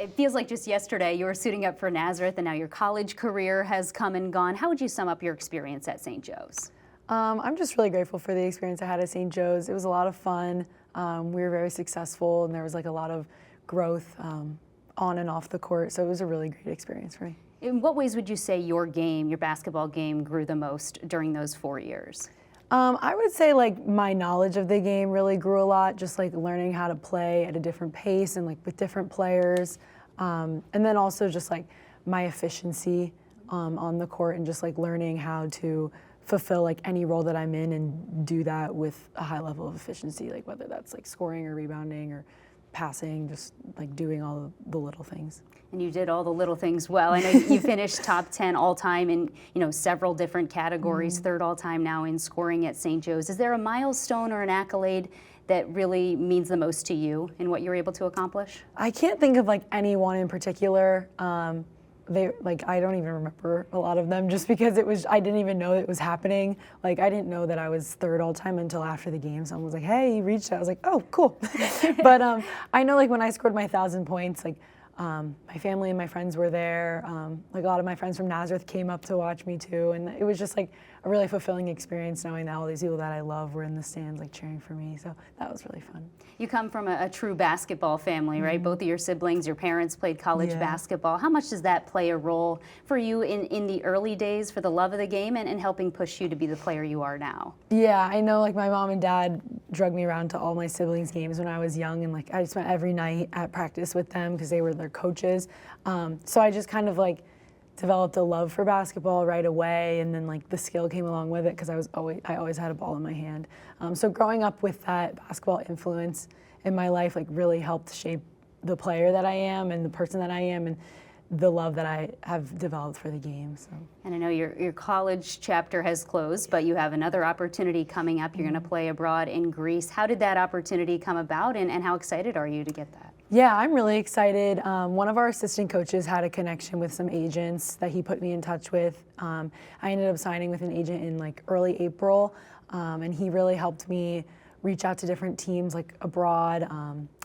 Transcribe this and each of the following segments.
It feels like just yesterday you were suiting up for Nazareth, and now your college career has come and gone. How would you sum up your experience at St. Joe's? I'm just really grateful for the experience I had at St. Joe's. It was a lot of fun. We were very successful, and there was like a lot of growth on and off the court, so it was a really great experience for me. In what ways would you say your basketball game, grew the most during those 4 years? I would say like my knowledge of the game really grew a lot, just like learning how to play at a different pace and like with different players. And then also just like my efficiency on the court and just like learning how to fulfill like any role that I'm in and do that with a high level of efficiency, like whether that's like scoring or rebounding or passing, just like doing all the little things. And you did all the little things well. I know you finished top 10 all time in several different categories, third all time now in scoring at St. Joe's. Is there a milestone or an accolade that really means the most to you in what you're able to accomplish? I can't think of like any one in particular. I don't even remember a lot of them just because I didn't even know it was happening. Like I didn't know that I was third all time until after the game. Someone was like, hey, you reached it. I was like, oh, cool. But I know like when I scored my 1,000 points, like my family and my friends were there. Like a lot of my friends from Nazareth came up to watch me too. And it was just like a really fulfilling experience knowing that all these people that I love were in the stands like cheering for me. So that was really fun. You come from a true basketball family, right? Both of your siblings, your parents played college basketball. How much does that play a role for you in the early days for the love of the game and helping push you to be the player you are now? Yeah, I know like my mom and dad drug me around to all my siblings' games when I was young, and like I spent every night at practice with them because they were their coaches. So I just kind of like developed a love for basketball right away, and then like the skill came along with it because I always had a ball in my hand. So growing up with that basketball influence in my life like really helped shape the player that I am and the person that I am and the love that I have developed for the game. So. And I know your college chapter has closed, but you have another opportunity coming up. You're going to play abroad in Greece. How did that opportunity come about, and how excited are you to get that? Yeah, I'm really excited. One of our assistant coaches had a connection with some agents that he put me in touch with. I ended up signing with an agent in like early April, and he really helped me reach out to different teams like abroad.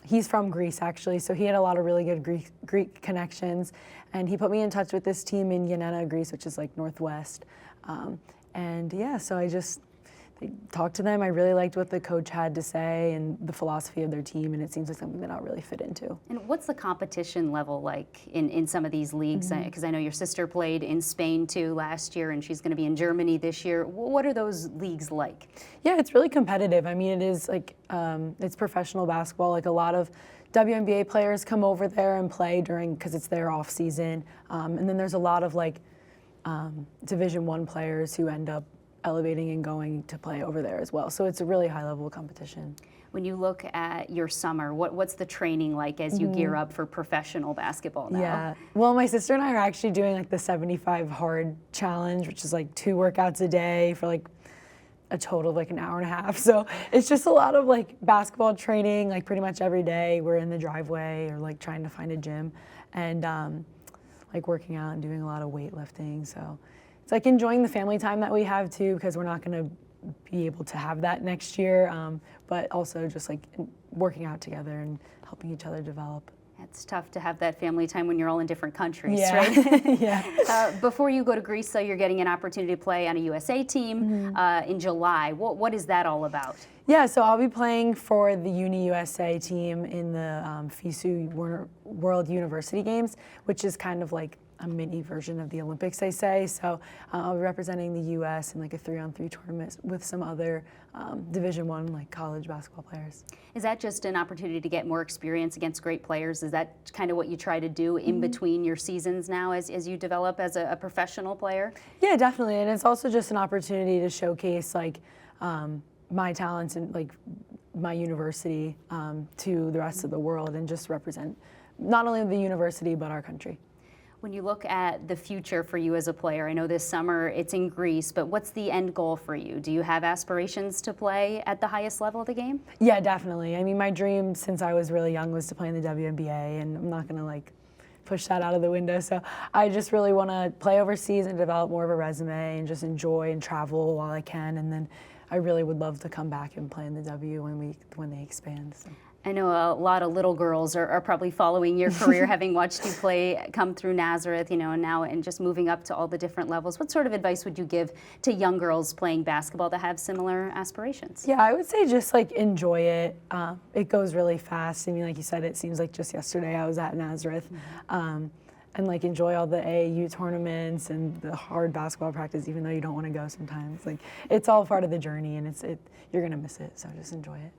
He's from Greece actually, so he had a lot of really good Greek connections, and he put me in touch with this team in Yanina, Greece, which is like northwest. And yeah, so I talked to them. I really liked what the coach had to say and the philosophy of their team, and it seems like something that I'll really fit into. And what's the competition level like in some of these leagues? Because I know your sister played in Spain too last year, and she's going to be in Germany this year. What are those leagues like? Yeah, it's really competitive. I mean, it is like, it's professional basketball. Like a lot of WNBA players come over there and play because it's their off season. And then there's a lot of like Division I players who end up elevating and going to play over there as well. So it's a really high level of competition. When you look at your summer, what's the training like as you gear up for professional basketball now? Yeah, well, my sister and I are actually doing like the 75 hard challenge, which is like 2 workouts a day for like a total of like an hour and a half. So it's just a lot of like basketball training, like pretty much every day. We're in the driveway or like trying to find a gym and like working out and doing a lot of weightlifting. So it's like enjoying the family time that we have too, because we're not going to be able to have that next year, but also just like working out together and helping each other develop. It's tough to have that family time when you're all in different countries, yeah. right? Yeah. Before you go to Greece, though, you're getting an opportunity to play on a USA team in July. What is that all about? Yeah, so I'll be playing for the Uni USA team in the FISU World University Games, which is kind of like a mini version of the Olympics, they say. So I'll be representing the U.S. in like a 3-on-3 tournament with some other Division I like college basketball players. Is that just an opportunity to get more experience against great players? Is that kind of what you try to do in between your seasons now as you develop as a professional player? Yeah, definitely. And it's also just an opportunity to showcase like my talents and like my university to the rest of the world and just represent not only the university but our country. When you look at the future for you as a player, I know this summer it's in Greece, but what's the end goal for you? Do you have aspirations to play at the highest level of the game? Yeah, definitely. I mean, my dream since I was really young was to play in the WNBA, and I'm not going to like push that out of the window. So I just really want to play overseas and develop more of a resume and just enjoy and travel while I can. And then I really would love to come back and play in the W when they expand. So. I know a lot of little girls are probably following your career, having watched you play come through Nazareth, and now and just moving up to all the different levels. What sort of advice would you give to young girls playing basketball that have similar aspirations? Yeah, I would say just like enjoy it. It goes really fast. I mean, like you said, it seems like just yesterday I was at Nazareth. And like enjoy all the AAU tournaments and the hard basketball practice, even though you don't want to go sometimes. Like it's all part of the journey, and you're gonna miss it. So just enjoy it.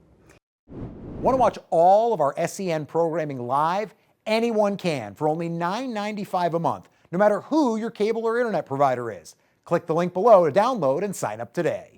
Want to watch all of our SEN programming live? Anyone can for only $9.95 a month, no matter who your cable or internet provider is. Click the link below to download and sign up today.